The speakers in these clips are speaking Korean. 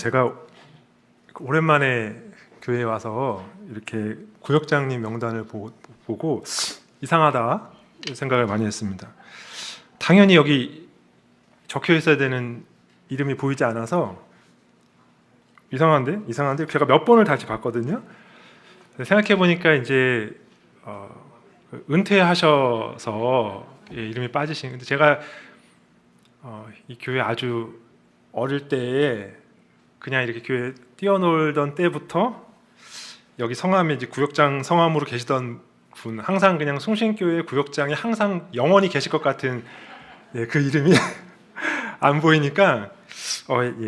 제가 오랜만에 교회에 와서 이렇게 구역장님 명단을 보고 이상하다 생각을 많이 했습니다. 당연히 여기 적혀 있어야 되는 이름이 보이지 않아서 이상한데 제가 몇 번을 다시 봤거든요. 생각해 보니까 이제 은퇴하셔서 이름이 빠지신. 근데 제가 이 교회 아주 어릴 때에 그냥 이렇게 교회 뛰어놀던 때부터 여기 성함에 이제 구역장 성함으로 계시던 분, 항상 그냥 송신교회 구역장이 항상 영원히 계실 것 같은 그 이름이 안 보이니까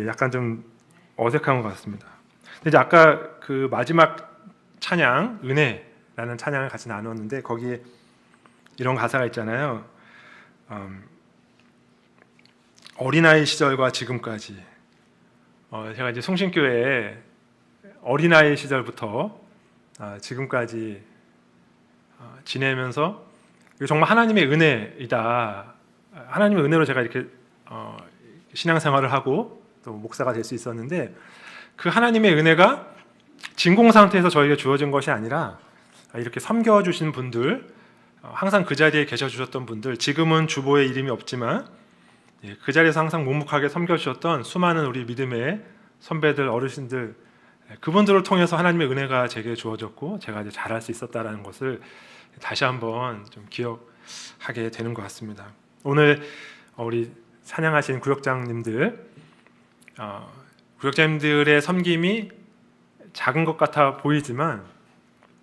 약간 좀 어색한 것 같습니다. 근데 이제 아까 그 마지막 찬양 은혜라는 찬양을 같이 나눴는데 거기에 이런 가사가 있잖아요. 어린아이 시절과 지금까지. 제가 이제 송신교회에 어린아이 시절부터 지금까지 지내면서 정말 하나님의 은혜이다. 하나님의 은혜로 제가 이렇게 신앙생활을 하고 또 목사가 될 수 있었는데, 그 하나님의 은혜가 진공 상태에서 저에게 주어진 것이 아니라 이렇게 섬겨주신 분들, 항상 그 자리에 계셔 주셨던 분들, 지금은 주보에 이름이 없지만 그 자리에서 항상 묵묵하게 섬겨주셨던 수많은 우리 믿음의 선배들, 어르신들, 그분들을 통해서 하나님의 은혜가 제게 주어졌고 제가 이제 잘할 수 있었다라는 것을 다시 한번 좀 기억하게 되는 것 같습니다. 오늘 우리 찬양하신 구역장님들의 섬김이 작은 것 같아 보이지만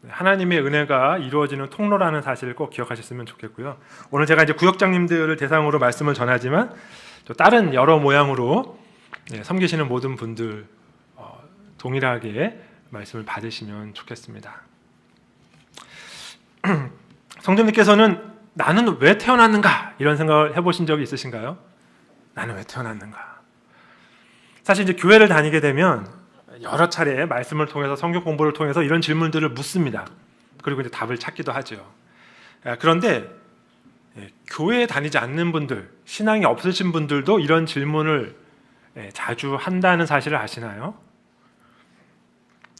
하나님의 은혜가 이루어지는 통로라는 사실을 꼭 기억하셨으면 좋겠고요. 오늘 제가 이제 구역장님들을 대상으로 말씀을 전하지만 또 다른 여러 모양으로 섬기시는 모든 분들 동일하게 말씀을 받으시면 좋겠습니다. 성도님께서는 나는 왜 태어났는가 이런 생각을 해보신 적이 있으신가요? 나는 왜 태어났는가? 사실 이제 교회를 다니게 되면 여러 차례 말씀을 통해서 성경 공부를 통해서 이런 질문들을 묻습니다. 그리고 이제 답을 찾기도 하죠. 그런데 교회에 다니지 않는 분들, 신앙이 없으신 분들도 이런 질문을 자주 한다는 사실을 아시나요?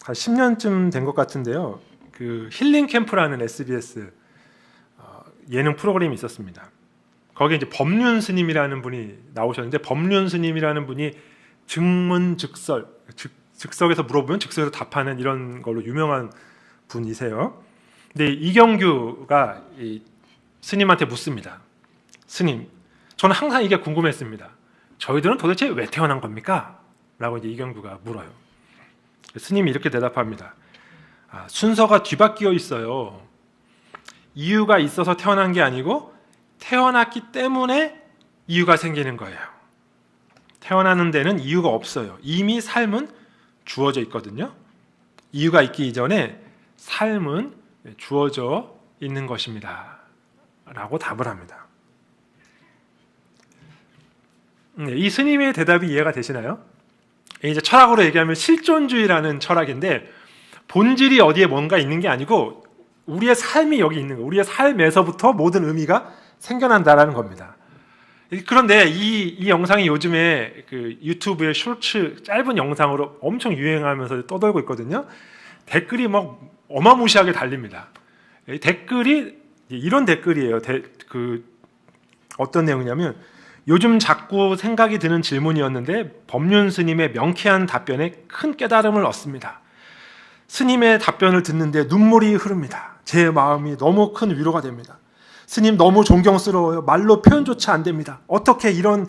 한 10년쯤 된 것 같은데요. 그 힐링 캠프라는 SBS 예능 프로그램이 있었습니다. 거기에 이제 법륜 스님이라는 분이 나오셨는데, 법륜 스님이라는 분이 즉석에서 물어보면 즉석에서 답하는 이런 걸로 유명한 분이세요. 근데 이경규가 이 스님한테 묻습니다. 스님, 저는 항상 이게 궁금했습니다. 저희들은 도대체 왜 태어난 겁니까? 라고 이제 이경규가 물어요. 스님이 이렇게 대답합니다. 순서가 뒤바뀌어 있어요. 이유가 있어서 태어난 게 아니고 태어났기 때문에 이유가 생기는 거예요. 태어나는 데는 이유가 없어요. 이미 삶은 주어져 있거든요. 이유가 있기 이전에 삶은 주어져 있는 것입니다. 라고 답을 합니다. 이 스님의 대답이 이해가 되시나요? 이제 철학으로 얘기하면 실존주의라는 철학인데, 본질이 어디에 뭔가 있는 게 아니고 우리의 삶이 여기 있는 거예요. 우리의 삶에서부터 모든 의미가 생겨난다라는 겁니다. 그런데 이 영상이 요즘에 그 유튜브의 쇼츠 짧은 영상으로 엄청 유행하면서 떠돌고 있거든요. 댓글이 막 어마무시하게 달립니다. 댓글이 이런 댓글이에요. 어떤 내용이냐면, 요즘 자꾸 생각이 드는 질문이었는데 법륜 스님의 명쾌한 답변에 큰 깨달음을 얻습니다. 스님의 답변을 듣는데 눈물이 흐릅니다. 제 마음이 너무 큰 위로가 됩니다. 스님 너무 존경스러워요. 말로 표현조차 안 됩니다. 어떻게 이런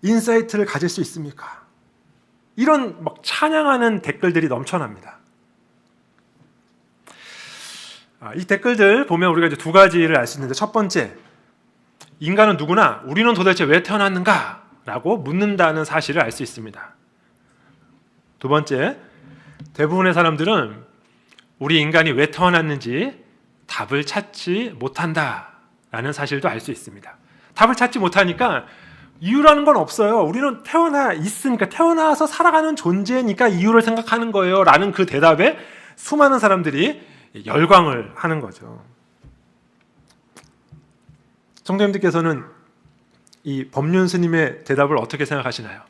인사이트를 가질 수 있습니까? 이런 막 찬양하는 댓글들이 넘쳐납니다. 이 댓글들 보면 우리가 이제 두 가지를 알 수 있는데, 첫 번째, 인간은 누구나 우리는 도대체 왜 태어났는가? 라고 묻는다는 사실을 알 수 있습니다. 두 번째, 대부분의 사람들은 우리 인간이 왜 태어났는지 답을 찾지 못한다라는 사실도 알 수 있습니다. 답을 찾지 못하니까 이유라는 건 없어요. 우리는 태어나 있으니까, 태어나서 살아가는 존재니까 이유를 생각하는 거예요 라는 그 대답에 수많은 사람들이 열광을 하는 거죠. 성도님들께서는 이 법륜 스님의 대답을 어떻게 생각하시나요?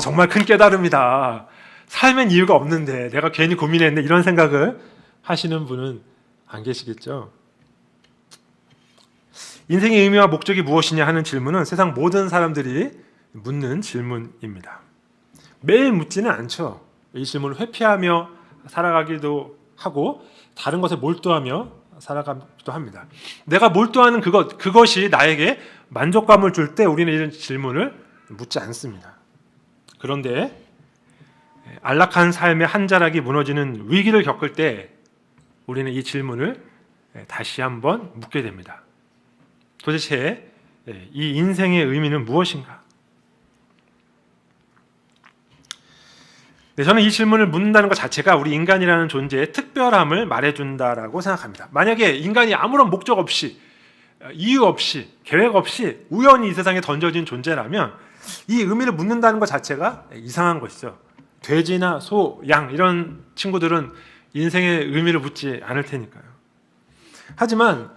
정말 큰 깨달음이다. 삶엔 이유가 없는데 내가 괜히 고민했네. 이런 생각을 하시는 분은 안 계시겠죠. 인생의 의미와 목적이 무엇이냐 하는 질문은 세상 모든 사람들이 묻는 질문입니다. 매일 묻지는 않죠. 이 질문을 회피하며 살아가기도 하고 다른 것에 몰두하며 살아가기도 합니다. 내가 몰두하는 그것이 나에게 만족감을 줄 때 우리는 이런 질문을 묻지 않습니다. 그런데 안락한 삶의 한 자락이 무너지는 위기를 겪을 때 우리는 이 질문을 다시 한번 묻게 됩니다. 도대체 이 인생의 의미는 무엇인가? 저는 이 질문을 묻는다는 것 자체가 우리 인간이라는 존재의 특별함을 말해준다라고 생각합니다. 만약에 인간이 아무런 목적 없이, 이유 없이, 계획 없이 우연히 이 세상에 던져진 존재라면 이 의미를 묻는다는 것 자체가 이상한 것이죠. 돼지나 소, 양 이런 친구들은 인생의 의미를 묻지 않을 테니까요. 하지만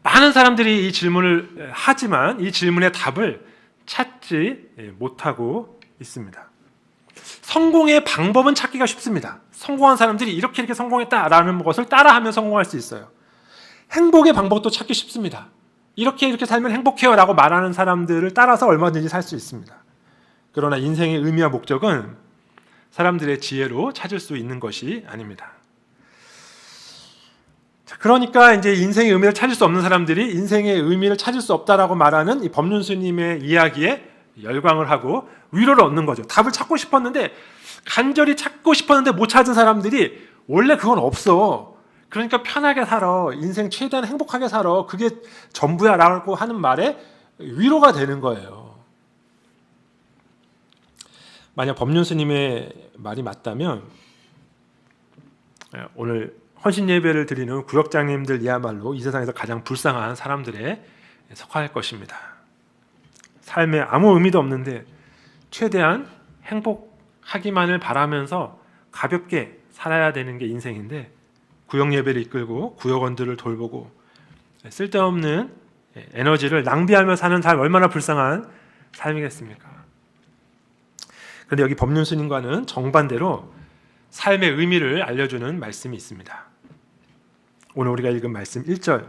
많은 사람들이 이 질문을 하지만 이 질문의 답을 찾지 못하고 있습니다. 성공의 방법은 찾기가 쉽습니다. 성공한 사람들이 이렇게 성공했다라는 것을 따라하면 성공할 수 있어요. 행복의 방법도 찾기 쉽습니다. 이렇게 살면 행복해요 라고 말하는 사람들을 따라서 얼마든지 살 수 있습니다. 그러나 인생의 의미와 목적은 사람들의 지혜로 찾을 수 있는 것이 아닙니다. 그러니까 이제 인생의 의미를 찾을 수 없는 사람들이 인생의 의미를 찾을 수 없다라고 말하는 이 법륜 스님의 이야기에 열광을 하고 위로를 얻는 거죠. 답을 찾고 싶었는데 간절히 찾고 싶었는데 못 찾은 사람들이 원래 그건 없어. 그러니까 편하게 살아. 인생 최대한 행복하게 살아. 그게 전부야 라고 하는 말에 위로가 되는 거예요. 만약 법륜 스님의 말이 맞다면 오늘 헌신 예배를 드리는 구역장님들이야말로 이 세상에서 가장 불쌍한 사람들에 속할 것입니다. 삶에 아무 의미도 없는데 최대한 행복하기만을 바라면서 가볍게 살아야 되는 게 인생인데 구역 예배를 이끌고 구역원들을 돌보고 쓸데없는 에너지를 낭비하며 사는 삶 얼마나 불쌍한 삶이겠습니까? 그런데 여기 법륜 스님과는 정반대로 삶의 의미를 알려주는 말씀이 있습니다. 오늘 우리가 읽은 말씀 1절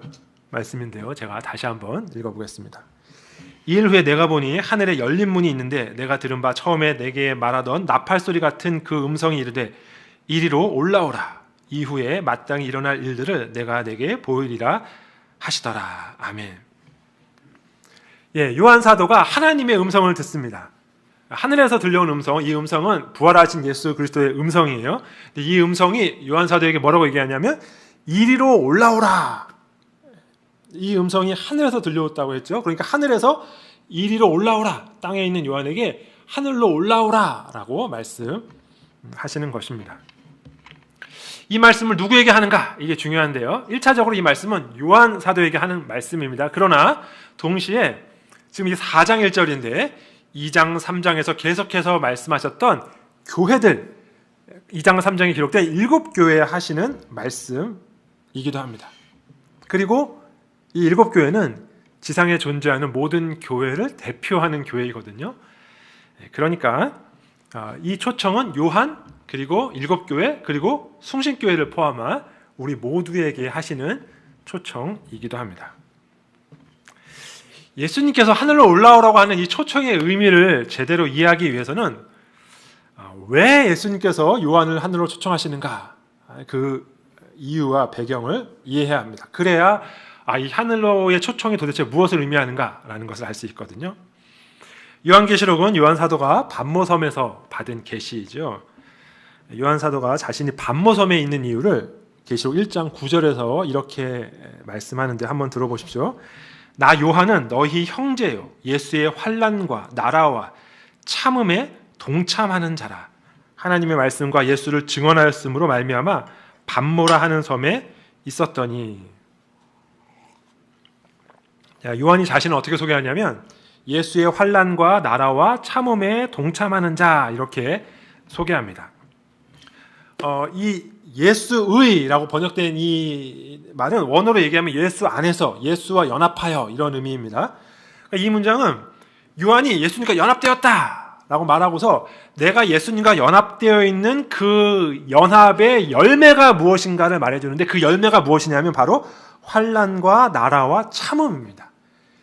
말씀인데요. 제가 다시 한번 읽어보겠습니다. 2일 후에 내가 보니 하늘에 열린 문이 있는데 내가 들은 바 처음에 내게 말하던 나팔소리 같은 그 음성이 이르되 이리로 올라오라. 이후에 마땅히 일어날 일들을 내가 내게 보이리라 하시더라. 아멘. 요한 사도가 하나님의 음성을 듣습니다. 하늘에서 들려온 음성, 이 음성은 부활하신 예수 그리스도의 음성이에요. 이 음성이 요한 사도에게 뭐라고 얘기하냐면 이리로 올라오라. 이 음성이 하늘에서 들려왔다고 했죠. 그러니까 하늘에서 이리로 올라오라. 땅에 있는 요한에게 하늘로 올라오라 라고 말씀하시는 것입니다. 이 말씀을 누구에게 하는가? 이게 중요한데요. 1차적으로 이 말씀은 요한 사도에게 하는 말씀입니다. 그러나 동시에 지금 이 4장 1절인데 2장 3장에서 계속해서 말씀하셨던 교회들 2장 3장에 기록된 7교회에 하시는 말씀이기도 합니다. 그리고 이 7교회는 지상에 존재하는 모든 교회를 대표하는 교회이거든요. 그러니까 이 초청은 요한 그리고 7교회 그리고 숭신교회를 포함한 우리 모두에게 하시는 초청이기도 합니다. 예수님께서 하늘로 올라오라고 하는 이 초청의 의미를 제대로 이해하기 위해서는 왜 예수님께서 요한을 하늘로 초청하시는가 그 이유와 배경을 이해해야 합니다. 그래야 이 하늘로의 초청이 도대체 무엇을 의미하는가라는 것을 알 수 있거든요. 요한계시록은 요한 사도가 반모섬에서 받은 계시이죠. 요한 사도가 자신이 반모섬에 있는 이유를 계시록 1장 9절에서 이렇게 말씀하는데 한번 들어보십시오. 나 요한은 너희 형제요 예수의 환난과 나라와 참음에 동참하는 자라. 하나님의 말씀과 예수를 증언하였으므로 말미암아 반모라 하는 섬에 있었더니. 요한이 자신을 어떻게 소개하냐면 예수의 환난과 나라와 참음에 동참하는 자 이렇게 소개합니다. 이 예수의라고 번역된 이 말은 원어로 얘기하면 예수 안에서 예수와 연합하여 이런 의미입니다. 이 문장은 요한이 예수님과 연합되었다 라고 말하고서 내가 예수님과 연합되어 있는 그 연합의 열매가 무엇인가를 말해주는데, 그 열매가 무엇이냐면 바로 환난과 나라와 참음입니다.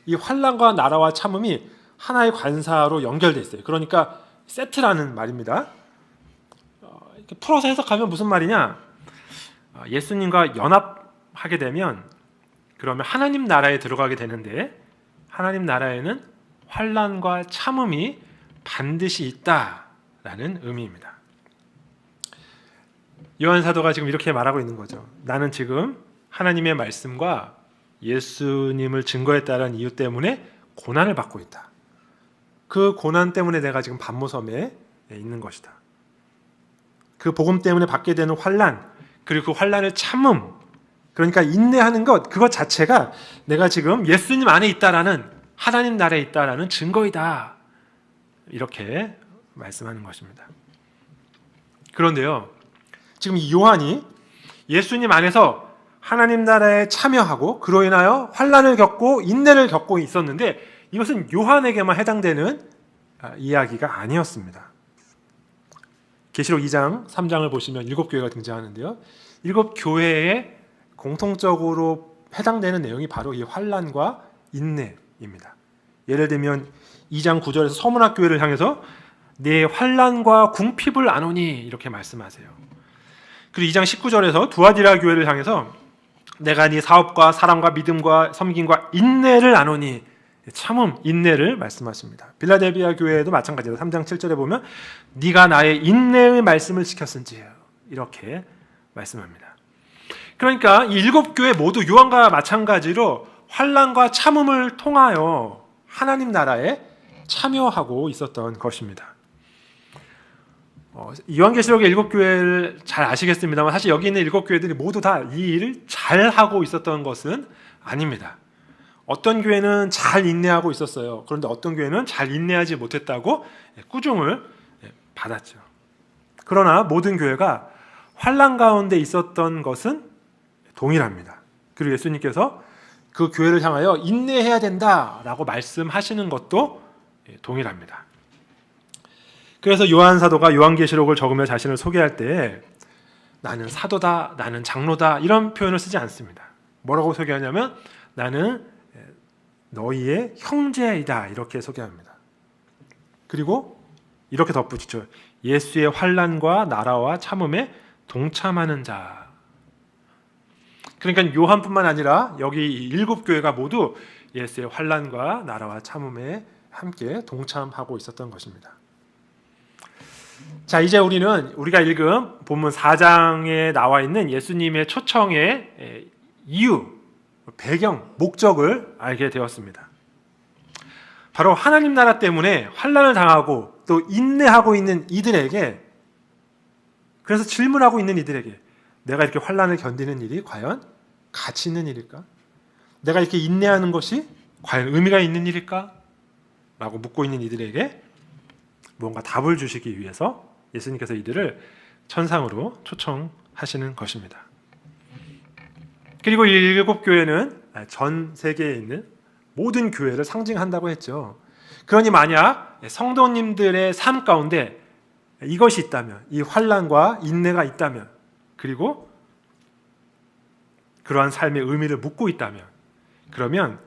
이 환난과 나라와 참음이 하나의 관사로 연결되어 있어요. 그러니까 세트라는 말입니다. 이렇게 풀어서 해석하면 무슨 말이냐, 예수님과 연합하게 되면 그러면 하나님 나라에 들어가게 되는데, 하나님 나라에는 환난과 참음이 반드시 있다라는 의미입니다. 요한 사도가 지금 이렇게 말하고 있는 거죠. 나는 지금 하나님의 말씀과 예수님을 증거했다는 이유 때문에 고난을 받고 있다. 그 고난 때문에 내가 지금 반모섬에 있는 것이다. 그 복음 때문에 받게 되는 환난, 그리고 그 환난을 참음, 그러니까 인내하는 것, 그것 자체가 내가 지금 예수님 안에 있다라는, 하나님 나라에 있다라는 증거이다. 이렇게 말씀하는 것입니다. 그런데요, 지금 이 요한이 예수님 안에서 하나님 나라에 참여하고 그로 인하여 환난을 겪고 인내를 겪고 있었는데, 이것은 요한에게만 해당되는 이야기가 아니었습니다. 계시록 2장, 3장을 보시면 7교회가 등장하는데요, 7교회에 공통적으로 해당되는 내용이 바로 이 환난과 인내입니다. 예를 들면 2장 9절에서 서문학 교회를 향해서 내 환난과 궁핍을 아노니 이렇게 말씀하세요. 그리고 2장 19절에서 두아디라 교회를 향해서 내가 네 사업과 사랑과 믿음과 섬김과 인내를 아노니, 참음, 인내를 말씀하십니다. 빌라델비아 교회도 마찬가지로 3장 7절에 보면 네가 나의 인내의 말씀을 지켰은지 이렇게 말씀합니다. 그러니까 이 7교회 모두 요한과 마찬가지로 환난과 참음을 통하여 하나님 나라에 참여하고 있었던 것입니다. 요한계시록의 7교회를 잘 아시겠습니다만, 사실 여기 있는 7교회들이 모두 다 이 일을 잘 하고 있었던 것은 아닙니다. 어떤 교회는 잘 인내하고 있었어요. 그런데 어떤 교회는 잘 인내하지 못했다고 꾸중을 받았죠. 그러나 모든 교회가 환난 가운데 있었던 것은 동일합니다. 그리고 예수님께서 그 교회를 향하여 인내해야 된다라고 말씀하시는 것도 동일합니다. 그래서 요한 사도가 요한계시록을 적으며 자신을 소개할 때 나는 사도다, 나는 장로다 이런 표현을 쓰지 않습니다. 뭐라고 소개하냐면 나는 너희의 형제이다 이렇게 소개합니다. 그리고 이렇게 덧붙이죠. 예수의 환난과 나라와 참음에 동참하는 자. 그러니까 요한뿐만 아니라 여기 7교회가 모두 예수의 환난과 나라와 참음에 함께 동참하고 있었던 것입니다. 자, 이제 우리가 읽은 본문 4장에 나와 있는 예수님의 초청의 이유, 배경, 목적을 알게 되었습니다. 바로 하나님 나라 때문에 환난을 당하고 또 인내하고 있는 이들에게, 그래서 질문하고 있는 이들에게 내가 이렇게 환난을 견디는 일이 과연 가치 있는 일일까? 내가 이렇게 인내하는 것이 과연 의미가 있는 일일까? 라고 묻고 있는 이들에게 무언가 답을 주시기 위해서 예수님께서 이들을 천상으로 초청하시는 것입니다. 그리고 이 7교회는 전 세계에 있는 모든 교회를 상징한다고 했죠. 그러니 만약 성도님들의 삶 가운데 이것이 있다면, 이 환난과 인내가 있다면, 그리고 그러한 삶의 의미를 묻고 있다면, 그러면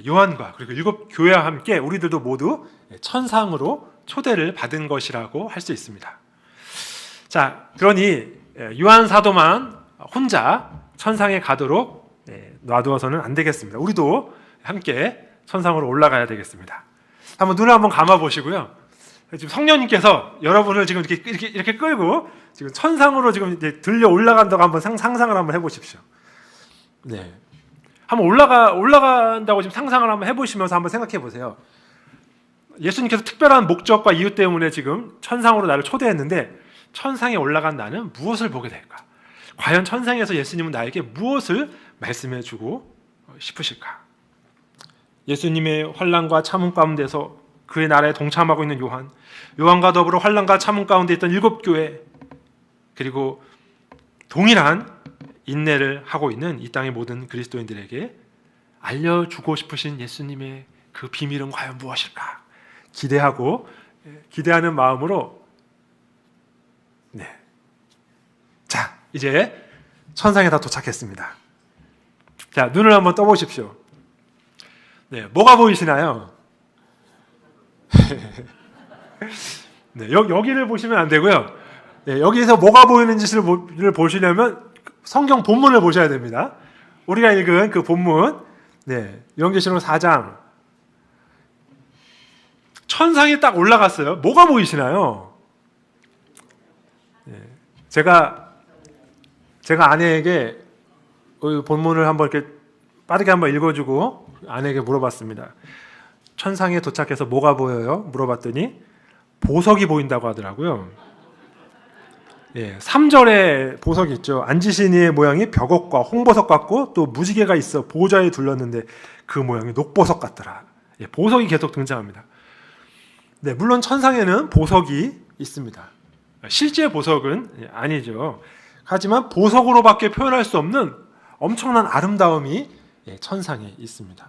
요한과 그리고 7교회와 함께 우리들도 모두 천상으로 초대를 받은 것이라고 할 수 있습니다. 자, 그러니 요한 사도만 혼자 천상에 가도록 놔두어서는 안 되겠습니다. 우리도 함께 천상으로 올라가야 되겠습니다. 눈을 한번 감아 보시고요. 지금 성령님께서 여러분을 지금 이렇게 끌고 지금 천상으로 지금 이제 들려 올라간다고 한번 상상을 한번 해보십시오. 네, 한번 올라간다고 지금 상상을 한번 해보시면서 한번 생각해 보세요. 예수님께서 특별한 목적과 이유 때문에 지금 천상으로 나를 초대했는데 천상에 올라간 나는 무엇을 보게 될까? 과연 천상에서 예수님은 나에게 무엇을 말씀해 주고 싶으실까? 예수님의 환난과 참음 가운데서 그의 나라에 동참하고 있는 요한과 더불어 환난과 참음 가운데 있던 7교회, 그리고 동일한 인내를 하고 있는 이 땅의 모든 그리스도인들에게 알려주고 싶으신 예수님의 그 비밀은 과연 무엇일까? 기대하고 기대하는 마음으로 네. 자, 이제 천상에 다 도착했습니다. 자, 눈을 한번 떠보십시오. 네, 뭐가 보이시나요? 네, 여기를 보시면 안 되고요. 네, 여기에서 뭐가 보이는지를 보시려면 성경 본문을 보셔야 됩니다. 우리가 읽은 그 본문, 네, 요한계시록 4장. 천상에 딱 올라갔어요. 뭐가 보이시나요? 네, 제가 아내에게 본문을 한번 이렇게 빠르게 한번 읽어주고 아내에게 물어봤습니다. 천상에 도착해서 뭐가 보여요? 물어봤더니 보석이 보인다고 하더라고요. 예, 3절에 보석이 있죠. 앉으신 이의 모양이 벽옥과 홍보석 같고 또 무지개가 있어 보좌에 둘렀는데 그 모양이 녹보석 같더라. 예, 보석이 계속 등장합니다. 네, 물론 천상에는 보석이 있습니다. 실제 보석은 아니죠. 하지만 보석으로밖에 표현할 수 없는 엄청난 아름다움이 천상에 있습니다.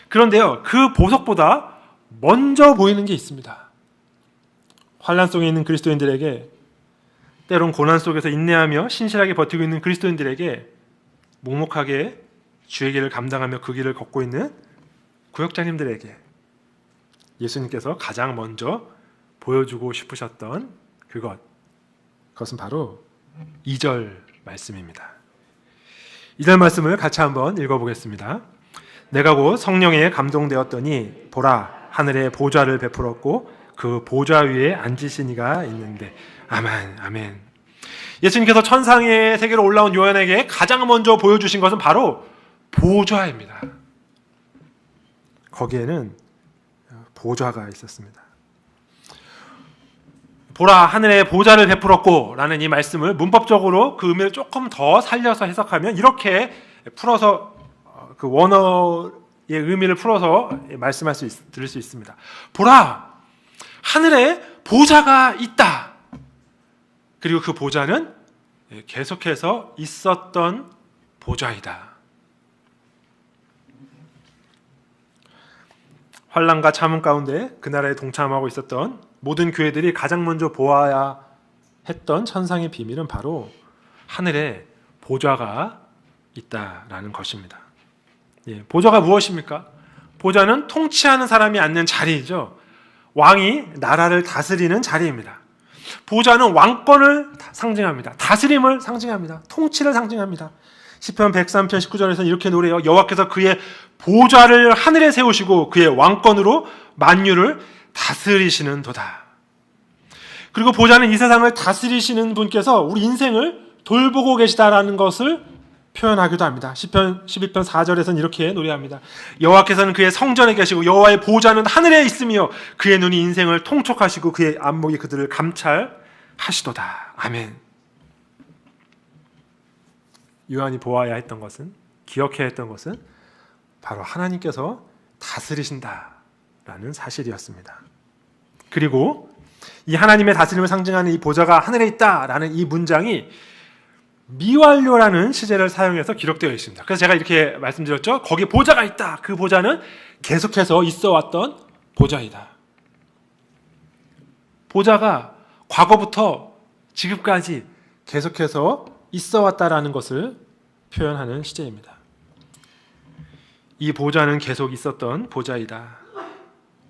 그런데요, 그 보석보다 먼저 보이는 게 있습니다. 환난 속에 있는 그리스도인들에게, 때론 고난 속에서 인내하며 신실하게 버티고 있는 그리스도인들에게, 묵묵하게 주의 길을 감당하며 그 길을 걷고 있는 구역자님들에게 예수님께서 가장 먼저 보여주고 싶으셨던 그것은 바로 2절 말씀입니다. 2절 말씀을 같이 한번 읽어보겠습니다. 내가 곧 성령에 감동되었더니 보라 하늘에 보좌를 베풀었고 그 보좌 위에 앉으신 이가 있는데. 아멘, 아멘. 예수님께서 천상의 세계로 올라온 요한에게 가장 먼저 보여주신 것은 바로 보좌입니다. 거기에는 보좌가 있었습니다. 보라 하늘에 보좌를 베풀었고 라는 이 말씀을 문법적으로 그 의미를 조금 더 살려서 해석하면 이렇게 풀어서 그 원어의 의미를 풀어서 들을 수 있습니다. 보라 하늘에 보좌가 있다. 그리고 그 보좌는 계속해서 있었던 보좌이다. 환난과 참음 가운데 그 나라에 동참하고 있었던 모든 교회들이 가장 먼저 보아야 했던 천상의 비밀은 바로 하늘에 보좌가 있다라는 것입니다. 예, 보좌가 무엇입니까? 보좌는 통치하는 사람이 앉는 자리이죠. 왕이 나라를 다스리는 자리입니다. 보좌는 왕권을 상징합니다. 다스림을 상징합니다. 통치를 상징합니다. 시편 103편 19절에서는 이렇게 노래해요. 여호와께서 그의 보좌를 하늘에 세우시고 그의 왕권으로 만유를 다스리시는 도다. 그리고 보좌는 이 세상을 다스리시는 분께서 우리 인생을 돌보고 계시다라는 것을 표현하기도 합니다. 시편 11편 4절에서는 이렇게 노래합니다. 여호와께서는 그의 성전에 계시고 여호와의 보좌는 하늘에 있으며 그의 눈이 인생을 통촉하시고 그의 안목이 그들을 감찰하시도다. 아멘. 요한이 보아야 했던 것은, 기억해야 했던 것은 바로 하나님께서 다스리신다라는 사실이었습니다. 그리고 이 하나님의 다스림을 상징하는 이 보좌가 하늘에 있다라는 이 문장이 미완료라는 시제를 사용해서 기록되어 있습니다. 그래서 제가 이렇게 말씀드렸죠. 거기 보좌가 있다. 그 보좌는 계속해서 있어 왔던 보좌이다. 보좌가 과거부터 지금까지 계속해서 있어 왔다라는 것을 표현하는 시제입니다. 이 보좌는 계속 있었던 보좌이다.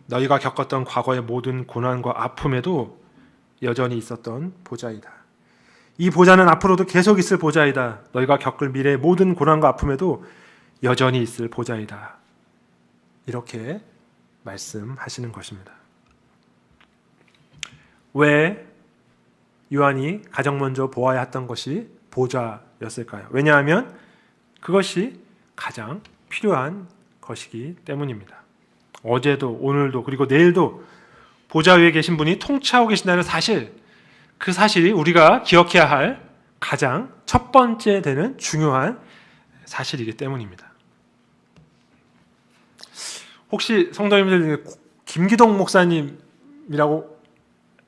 너희가 겪었던 과거의 모든 고난과 아픔에도 여전히 있었던 보좌이다. 이 보좌는 앞으로도 계속 있을 보좌이다. 너희가 겪을 미래의 모든 고난과 아픔에도 여전히 있을 보좌이다. 이렇게 말씀하시는 것입니다. 왜 요한이 가장 먼저 보아야 했던 것이 보좌였을까요? 왜냐하면 그것이 가장 필요한 것이기 때문입니다. 어제도 오늘도 그리고 내일도 보좌 위에 계신 분이 통치하고 계신다는 사실, 그 사실이 우리가 기억해야 할 가장 첫 번째 되는 중요한 사실이기 때문입니다. 혹시 성도님들 중에 김기동 목사님이라고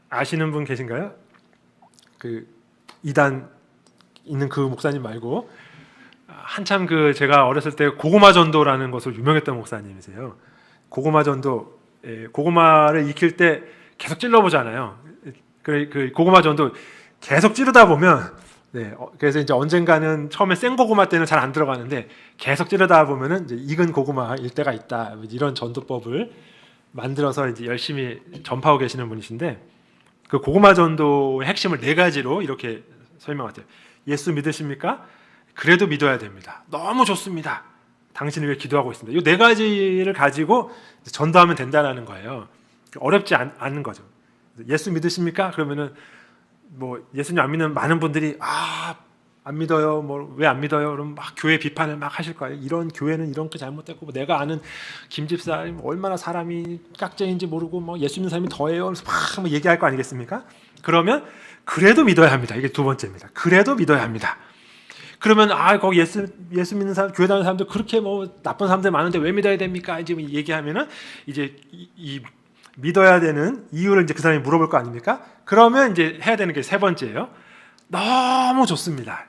아시는 분 계신가요? 그 이단 있는 그 목사님 말고 한참 제가 어렸을 때 고구마 전도라는 것을 유명했던 목사님이세요. 고구마 전도 고구마를 익힐 때 계속 찔러보잖아요. 그 고구마 전도 계속 찌르다 보면, 그래서 이제 언젠가는 처음에 생 고구마 때는 잘 안 들어가는데 계속 찌르다 보면은 이제 익은 고구마일 때가 있다. 이런 전도법을 만들어서 이제 열심히 전파하고 계시는 분이신데, 그 고구마 전도의 핵심을 4가지로 이렇게 설명하세요. 예수 믿으십니까? 그래도 믿어야 됩니다. 너무 좋습니다. 당신을 위해 기도하고 있습니다. 이 4가지를 가지고 전도하면 된다는 거예요. 어렵지 않은 거죠. 예수 믿으십니까? 그러면은 뭐 예수님 안 믿는 많은 분들이 안 믿어요. 뭐 왜 안 믿어요? 그럼 막 교회 비판을 막 하실 거예요. 이런 교회는 이런 게 잘못됐고, 뭐 내가 아는 김 집사님 얼마나 사람이 깍쟁인지 모르고 뭐 예수 믿는 사람이 더해요. 그래서 막 얘기할 거 아니겠습니까? 그러면 그래도 믿어야 합니다. 이게 2번째입니다. 그래도 믿어야 합니다. 그러면 거기 예수 믿는 사람, 교회 다니는 사람들 그렇게 뭐 나쁜 사람들 많은데 왜 믿어야 됩니까? 이제 얘기하면은 이제 이 믿어야 되는 이유를 이제 그 사람이 물어볼 거 아닙니까? 그러면 이제 해야 되는 게 3번째예요. 너무 좋습니다.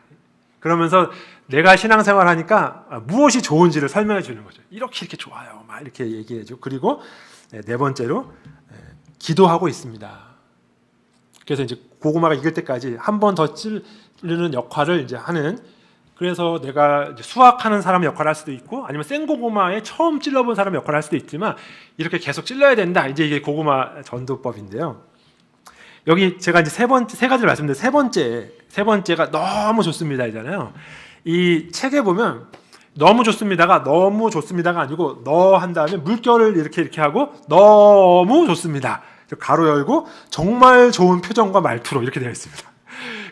그러면서 내가 신앙생활 하니까 무엇이 좋은지를 설명해 주는 거죠. 이렇게 좋아요. 막 이렇게 얘기해 줘. 그리고 4번째로 기도하고 있습니다. 그래서 이제 고구마가 익을 때까지 한 번 더 찌르는 역할을 이제 하는, 그래서 내가 이제 수확하는 사람 역할을 할 수도 있고, 아니면 생고구마에 처음 찔러본 사람 역할을 할 수도 있지만, 이렇게 계속 찔러야 된다. 이제 이게 고구마 전도법인데요. 여기 제가 이제 3가지를 말씀드렸는데, 세 번째가 너무 좋습니다이잖아요. 이 책에 보면 너무 좋습니다가 아니고 한 다음에 물결을 이렇게 하고 너무 좋습니다. 가로 열고 정말 좋은 표정과 말투로 이렇게 되어 있습니다.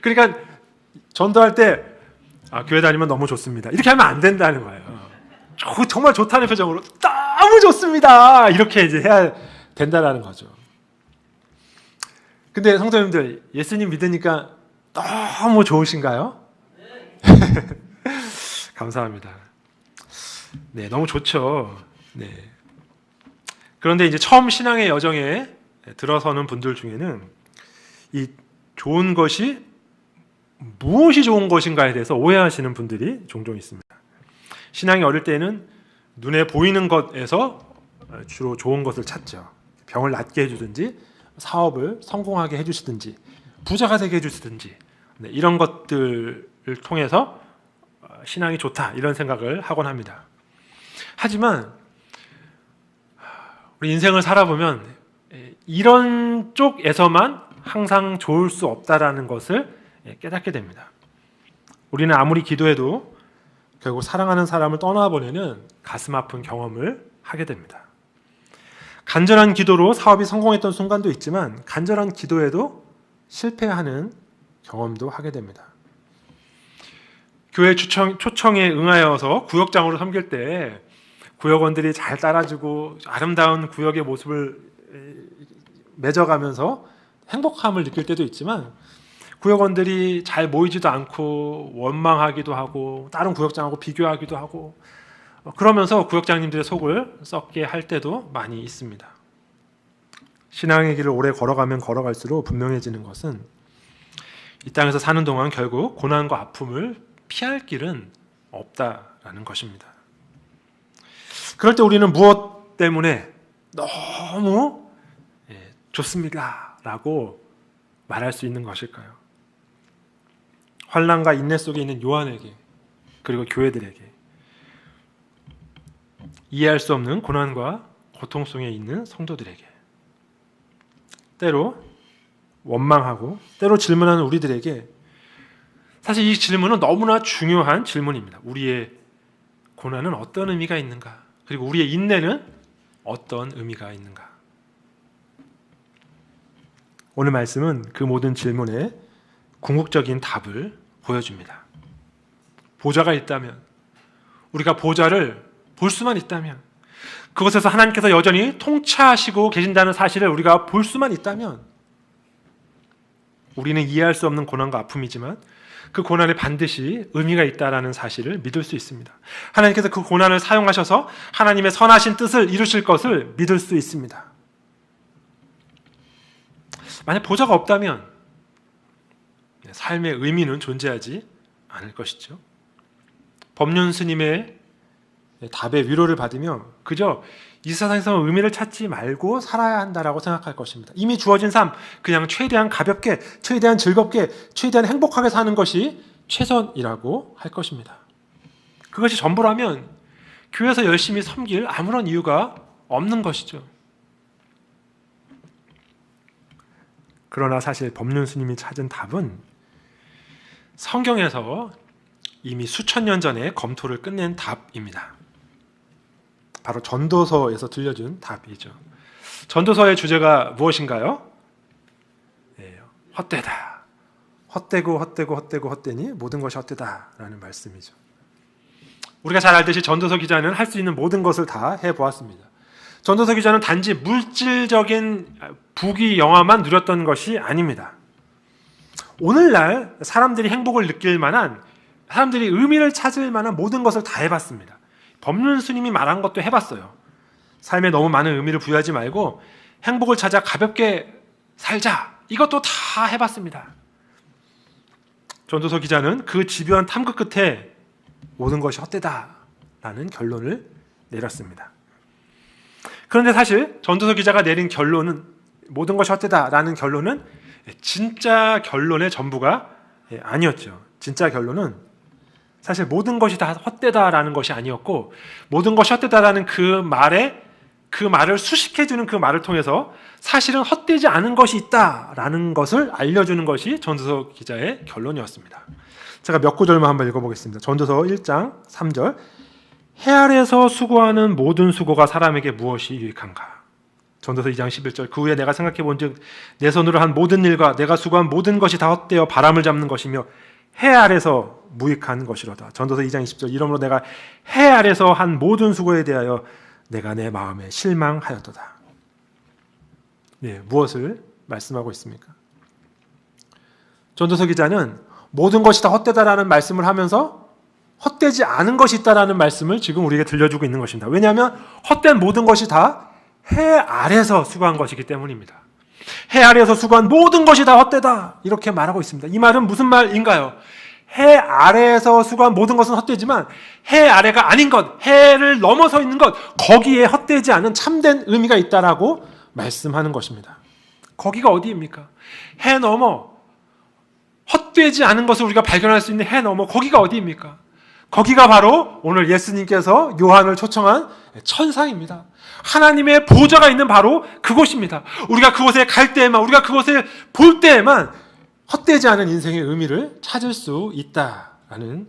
그러니까 전도할 때 교회 다니면 너무 좋습니다. 이렇게 하면 안 된다는 거예요. 정말 좋다는 표정으로 너무 좋습니다. 이렇게 이제 해야 된다는 거죠. 근데 성도님들, 예수님 믿으니까 너무 좋으신가요? 감사합니다. 네, 너무 좋죠. 네. 그런데 이제 처음 신앙의 여정에 들어서는 분들 중에는 이 좋은 것이 무엇이 좋은 것인가에 대해서 오해하시는 분들이 종종 있습니다. 신앙이 어릴 때는 눈에 보이는 것에서 주로 좋은 것을 찾죠. 병을 낫게 해주든지, 사업을 성공하게 해주시든지, 부자가 되게 해주시든지, 이런 것들을 통해서 신앙이 좋다 이런 생각을 하곤 합니다. 하지만 우리 인생을 살아보면 이런 쪽에서만 항상 좋을 수 없다라는 것을 깨닫게 됩니다. 우리는 아무리 기도해도 결국 사랑하는 사람을 떠나보내는 가슴 아픈 경험을 하게 됩니다. 간절한 기도로 사업이 성공했던 순간도 있지만, 간절한 기도에도 실패하는 경험도 하게 됩니다. 교회 초청에 응하여서 구역장으로 섬길 때 구역원들이 잘 따라주고 아름다운 구역의 모습을 맺어가면서 행복함을 느낄 때도 있지만, 구역원들이 잘 모이지도 않고 원망하기도 하고 다른 구역장하고 비교하기도 하고, 그러면서 구역장님들의 속을 썩게 할 때도 많이 있습니다. 신앙의 길을 오래 걸어가면 걸어갈수록 분명해지는 것은 이 땅에서 사는 동안 결국 고난과 아픔을 피할 길은 없다라는 것입니다. 그럴 때 우리는 무엇 때문에 너무 좋습니다 라고 말할 수 있는 것일까요? 환난과 인내 속에 있는 요한에게, 그리고 교회들에게, 이해할 수 없는 고난과 고통 속에 있는 성도들에게, 때로 원망하고 때로 질문하는 우리들에게, 사실 이 질문은 너무나 중요한 질문입니다. 우리의 고난은 어떤 의미가 있는가? 그리고 우리의 인내는 어떤 의미가 있는가? 오늘 말씀은 그 모든 질문에 궁극적인 답을 보여줍니다. 보좌가 있다면, 우리가 보좌를 볼 수만 있다면, 그곳에서 하나님께서 여전히 통치하시고 계신다는 사실을 우리가 볼 수만 있다면, 우리는 이해할 수 없는 고난과 아픔이지만 그 고난에 반드시 의미가 있다는 사실을 믿을 수 있습니다. 하나님께서 그 고난을 사용하셔서 하나님의 선하신 뜻을 이루실 것을 믿을 수 있습니다. 만약 보좌가 없다면 삶의 의미는 존재하지 않을 것이죠. 법륜 스님의 답의 위로를 받으며 그저 이 세상에서 의미를 찾지 말고 살아야 한다라고 생각할 것입니다. 이미 주어진 삶, 그냥 최대한 가볍게, 최대한 즐겁게, 최대한 행복하게 사는 것이 최선이라고 할 것입니다. 그것이 전부라면 교회에서 열심히 섬길 아무런 이유가 없는 것이죠. 그러나 사실 법륜 스님이 찾은 답은 성경에서 이미 수천 년 전에 검토를 끝낸 답입니다. 바로 전도서에서 들려준 답이죠. 전도서의 주제가 무엇인가요? 네, 헛되다. 헛되고 헛되고 헛되고 헛되니 모든 것이 헛되다라는 말씀이죠. 우리가 잘 알듯이 전도서 기자는 할 수 있는 모든 것을 다 해보았습니다. 전도서 기자는 단지 물질적인 부귀 영화만 누렸던 것이 아닙니다. 오늘날 사람들이 행복을 느낄 만한, 사람들이 의미를 찾을 만한 모든 것을 다 해봤습니다. 법륜 스님이 말한 것도 해봤어요. 삶에 너무 많은 의미를 부여하지 말고 행복을 찾아 가볍게 살자. 이것도 다 해봤습니다. 전도서 기자는 그 집요한 탐구 끝에 모든 것이 헛되다라는 결론을 내렸습니다. 그런데 사실 전도서 기자가 내린 결론은, 모든 것이 헛되다라는 결론은 진짜 결론의 전부가 아니었죠. 진짜 결론은 사실 모든 것이 다 헛되다라는 것이 아니었고, 모든 것이 헛되다라는 그 말을 수식해주는 그 말을 통해서 사실은 헛되지 않은 것이 있다라는 것을 알려주는 것이 전도서 기자의 결론이었습니다. 제가 몇 구절만 한번 읽어보겠습니다. 전도서 1장 3절. 해 아래서 수고하는 모든 수고가 사람에게 무엇이 유익한가? 전도서 2장 11절. 그 후에 내가 생각해 본즉 내 손으로 한 모든 일과 내가 수고한 모든 것이 다 헛되어 바람을 잡는 것이며 해 아래서 무익한 것이로다. 전도서 2장 20절. 이러므로 내가 해 아래서 한 모든 수고에 대하여 내가 내 마음에 실망하였도다. 네, 무엇을 말씀하고 있습니까? 전도서 기자는 모든 것이 다 헛되다라는 말씀을 하면서 헛되지 않은 것이 있다라는 말씀을 지금 우리에게 들려주고 있는 것입니다. 왜냐하면 헛된 모든 것이 다 해 아래서 수고한 것이기 때문입니다. 해 아래에서 수고한 모든 것이 다 헛되다, 이렇게 말하고 있습니다. 이 말은 무슨 말인가요? 해 아래에서 수고한 모든 것은 헛되지만 해 아래가 아닌 것, 해를 넘어서 있는 것, 거기에 헛되지 않은 참된 의미가 있다라고 말씀하는 것입니다. 거기가 어디입니까? 해 넘어, 헛되지 않은 것을 우리가 발견할 수 있는 해 넘어, 거기가 어디입니까? 거기가 바로 오늘 예수님께서 요한을 초청한 천상입니다. 하나님의 보좌가 있는 바로 그곳입니다. 우리가 그곳에 갈 때에만, 우리가 그곳을 볼 때에만 헛되지 않은 인생의 의미를 찾을 수 있다라는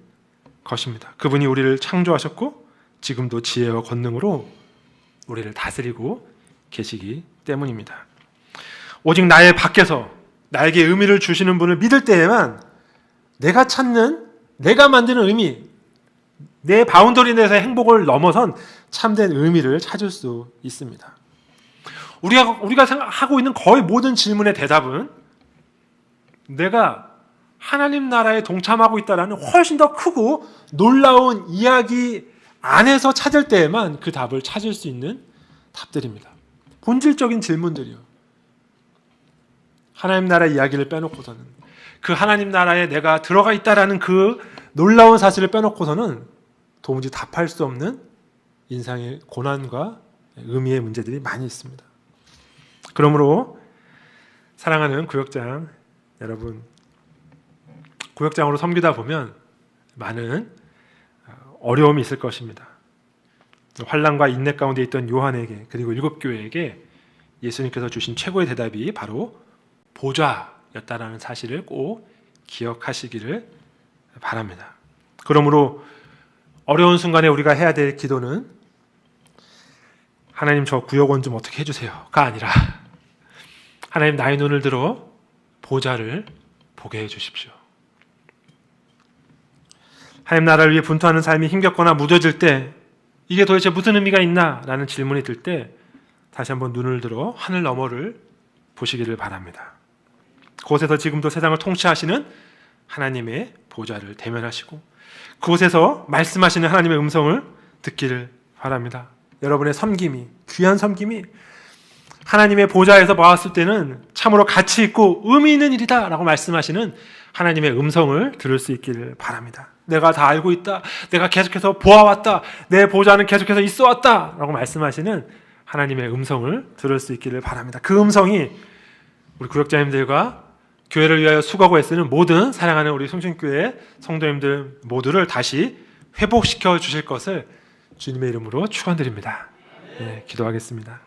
것입니다. 그분이 우리를 창조하셨고 지금도 지혜와 권능으로 우리를 다스리고 계시기 때문입니다. 오직 나의 밖에서 나에게 의미를 주시는 분을 믿을 때에만 내가 찾는, 내가 만드는 의미, 내 바운더리 내에서의 행복을 넘어선 참된 의미를 찾을 수 있습니다. 우리가 생각하고 있는 거의 모든 질문의 대답은 내가 하나님 나라에 동참하고 있다는 훨씬 더 크고 놀라운 이야기 안에서 찾을 때에만 그 답을 찾을 수 있는 답들입니다. 본질적인 질문들이요. 하나님 나라 이야기를 빼놓고서는, 그 하나님 나라에 내가 들어가 있다라는 그 놀라운 사실을 빼놓고서는 도무지 답할 수 없는 인생의 고난과 의미의 문제들이 많이 있습니다. 그러므로 사랑하는 구역장 여러분, 구역장으로 섬기다 보면 많은 어려움이 있을 것입니다. 환난과 인내 가운데 있던 요한에게, 그리고 7교회에게 예수님께서 주신 최고의 대답이 바로 보좌였다라는 사실을 꼭 기억하시기를 바랍니다. 그러므로 어려운 순간에 우리가 해야 될 기도는 하나님 저 구역원 좀 어떻게 해주세요가 아니라 하나님 나의 눈을 들어 보좌를 보게 해주십시오. 하나님 나라를 위해 분투하는 삶이 힘겹거나 무뎌질 때 이게 도대체 무슨 의미가 있나? 라는 질문이 들 때 다시 한번 눈을 들어 하늘 너머를 보시기를 바랍니다. 그곳에서 지금도 세상을 통치하시는 하나님의 보좌를 대면하시고 그곳에서 말씀하시는 하나님의 음성을 듣기를 바랍니다. 여러분의 섬김이, 귀한 섬김이 하나님의 보좌에서 보았을 때는 참으로 가치 있고 의미 있는 일이다 라고 말씀하시는 하나님의 음성을 들을 수 있기를 바랍니다. 내가 다 알고 있다, 내가 계속해서 보아왔다, 내 보좌는 계속해서 있어왔다 라고 말씀하시는 하나님의 음성을 들을 수 있기를 바랍니다. 그 음성이 우리 구역자님들과 교회를 위하여 수고하고 애쓰는 모든 사랑하는 우리 성신교회 성도님들 모두를 다시 회복시켜 주실 것을 주님의 이름으로 축원드립니다. 네, 기도하겠습니다.